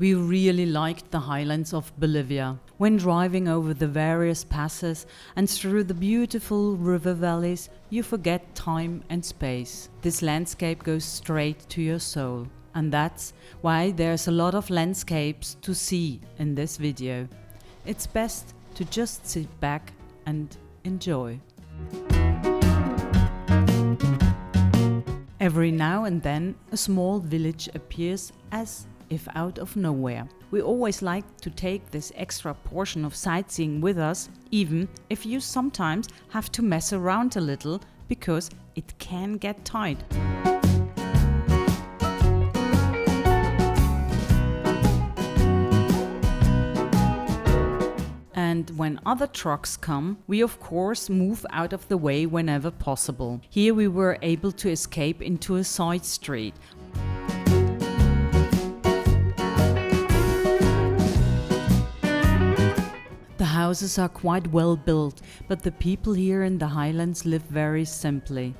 We really liked the highlands of Bolivia. When driving over the various passes and through the beautiful river valleys, you forget time and space. This landscape goes straight to your soul. And that's why there's a lot of landscapes to see in this video. It's best to just sit back and enjoy. Every now and then a small village appears as if out of nowhere. We always like to take this extra portion of sightseeing with us, even if you sometimes have to mess around a little because it can get tight. And when other trucks come, we of course move out of the way whenever possible. Here we were able to escape into a side street. The houses are quite well built, but the people here in the Highlands live very simply.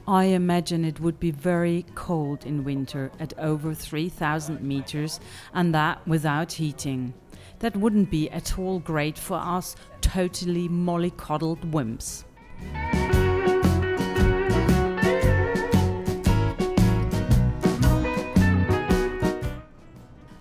I imagine it would be very cold in winter at over 3,000 meters, and that without heating. That wouldn't be at all great for us totally mollycoddled wimps.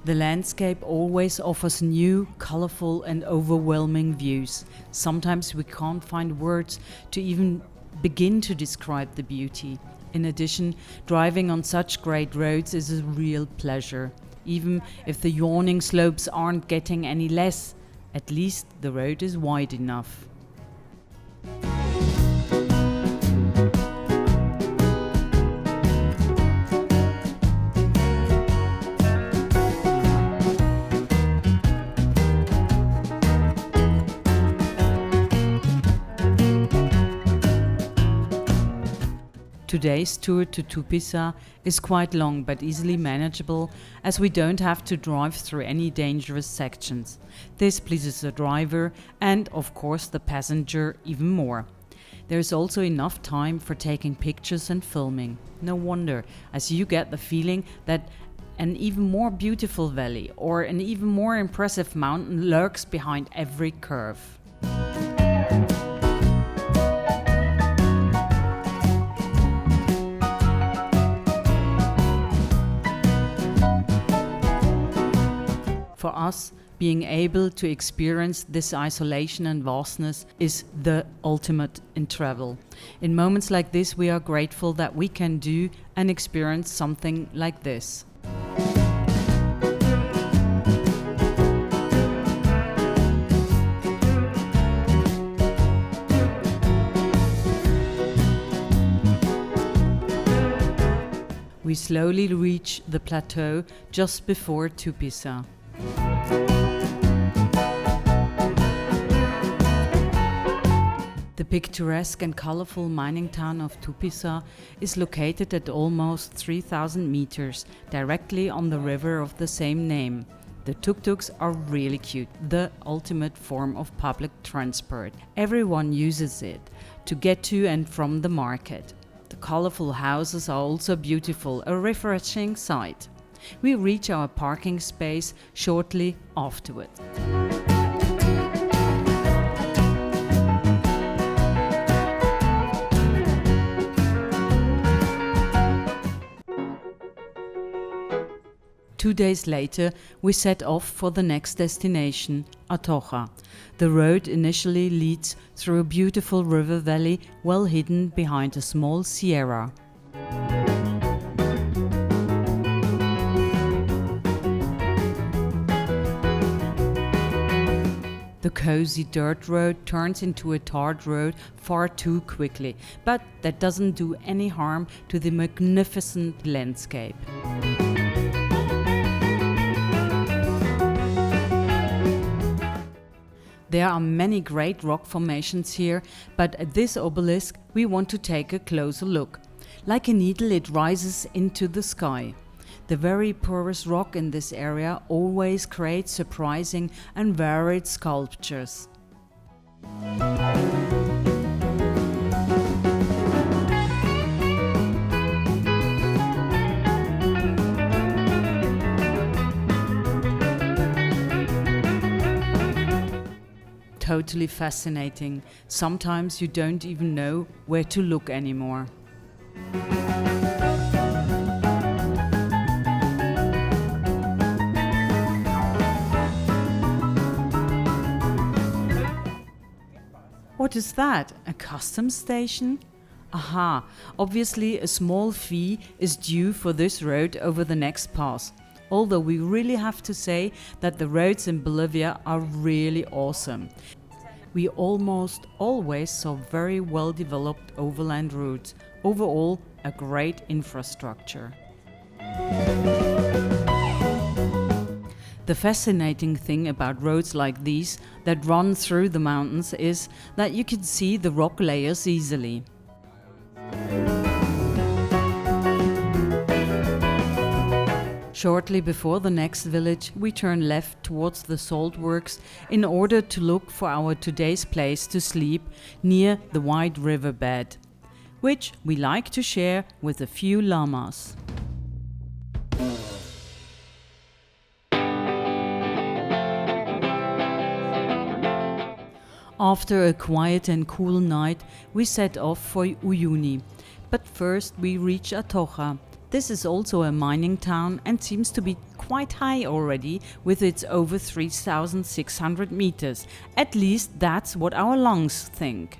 The landscape always offers new, colorful and overwhelming views. Sometimes we can't find words to even begin to describe the beauty. In addition, driving on such great roads is a real pleasure. Even if the yawning slopes aren't getting any less, at least the road is wide enough. Today's tour to Tupisa is quite long but easily manageable, as we don't have to drive through any dangerous sections. This pleases the driver and of course the passenger even more. There is also enough time for taking pictures and filming. No wonder, as you get the feeling that an even more beautiful valley or an even more impressive mountain lurks behind every curve. For us, being able to experience this isolation and vastness is the ultimate in travel. In moments like this, we are grateful that we can do and experience something like this. We slowly reach the plateau just before Tupisa. The picturesque and colorful mining town of Tupisa is located at almost 3,000 meters, directly on the river of the same name. The tuk-tuks are really cute, the ultimate form of public transport. Everyone uses it to get to and from the market. The colorful houses are also beautiful, a refreshing sight. We reach our parking space shortly afterward. Two days later, we set off for the next destination, Atocha. The road initially leads through a beautiful river valley well hidden behind a small sierra. The cozy dirt road turns into a tarred road far too quickly, but that doesn't do any harm to the magnificent landscape. There are many great rock formations here, but at this obelisk we want to take a closer look. Like a needle, it rises into the sky. The very porous rock in this area always creates surprising and varied sculptures. totally fascinating. Sometimes you don't even know where to look anymore. What is that? A customs station? Aha, obviously a small fee is due for this road over the next pass. Although we really have to say that the roads in Bolivia are really awesome. We almost always saw very well developed overland routes. Overall, a great infrastructure. The fascinating thing about roads like these that run through the mountains is that you can see the rock layers easily. Shortly before the next village, we turn left towards the salt works in order to look for our today's place to sleep near the wide riverbed, which we like to share with a few llamas. After a quiet and cool night, we set off for Uyuni. But first we reach Atocha. This is also a mining town and seems to be quite high already with its over 3,600 meters. At least that's what our lungs think.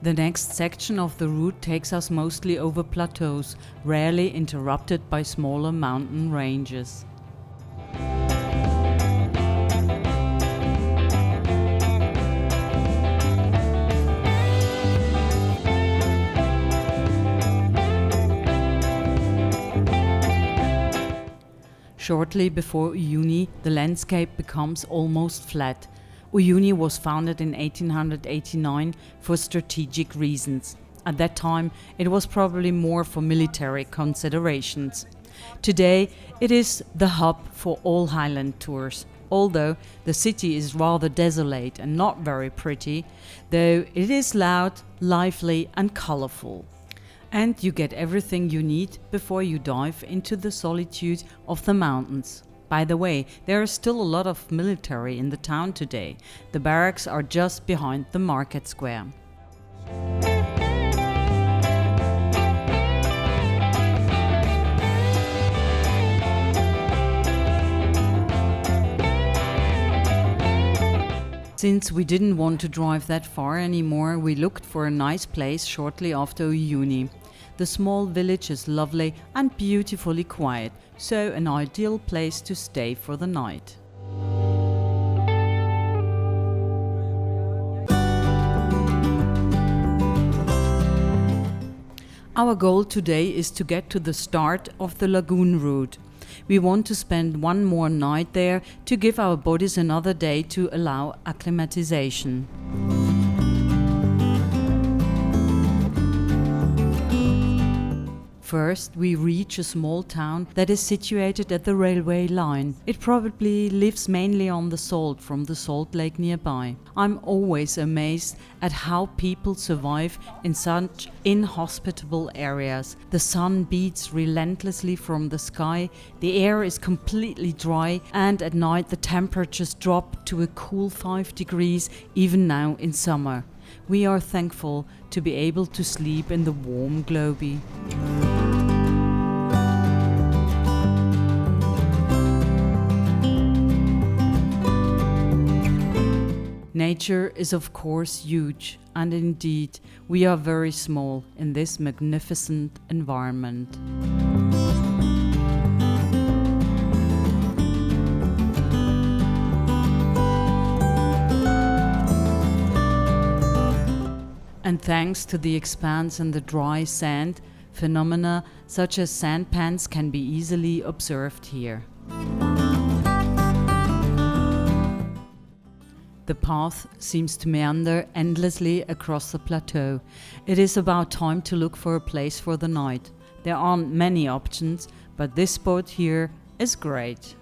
The next section of the route takes us mostly over plateaus, rarely interrupted by smaller mountain ranges. Shortly before Uyuni, the landscape becomes almost flat. Uyuni was founded in 1889 for strategic reasons. At that time, it was probably more for military considerations. Today, it is the hub for all Highland tours. Although the city is rather desolate and not very pretty, though it is loud, lively and colorful. And you get everything you need before you dive into the solitude of the mountains. By the way, there is still a lot of military in the town today. The barracks are just behind the market square. Since we didn't want to drive that far anymore, we looked for a nice place shortly after Uyuni. The small village is lovely and beautifully quiet, so an ideal place to stay for the night. Our goal today is to get to the start of the lagoon route. We want to spend one more night there to give our bodies another day to allow acclimatization. First, we reach a small town that is situated at the railway line. It probably lives mainly on the salt from the salt lake nearby. I'm always amazed at how people survive in such inhospitable areas. The sun beats relentlessly from the sky, the air is completely dry, and at night the temperatures drop to a cool 5 degrees even now in summer. We are thankful to be able to sleep in the warm globy. Nature is of course huge, and indeed we are very small in this magnificent environment. And thanks to the expanse and the dry sand, phenomena such as sandpans can be easily observed here. The path seems to meander endlessly across the plateau. It is about time to look for a place for the night. There aren't many options, but this spot here is great.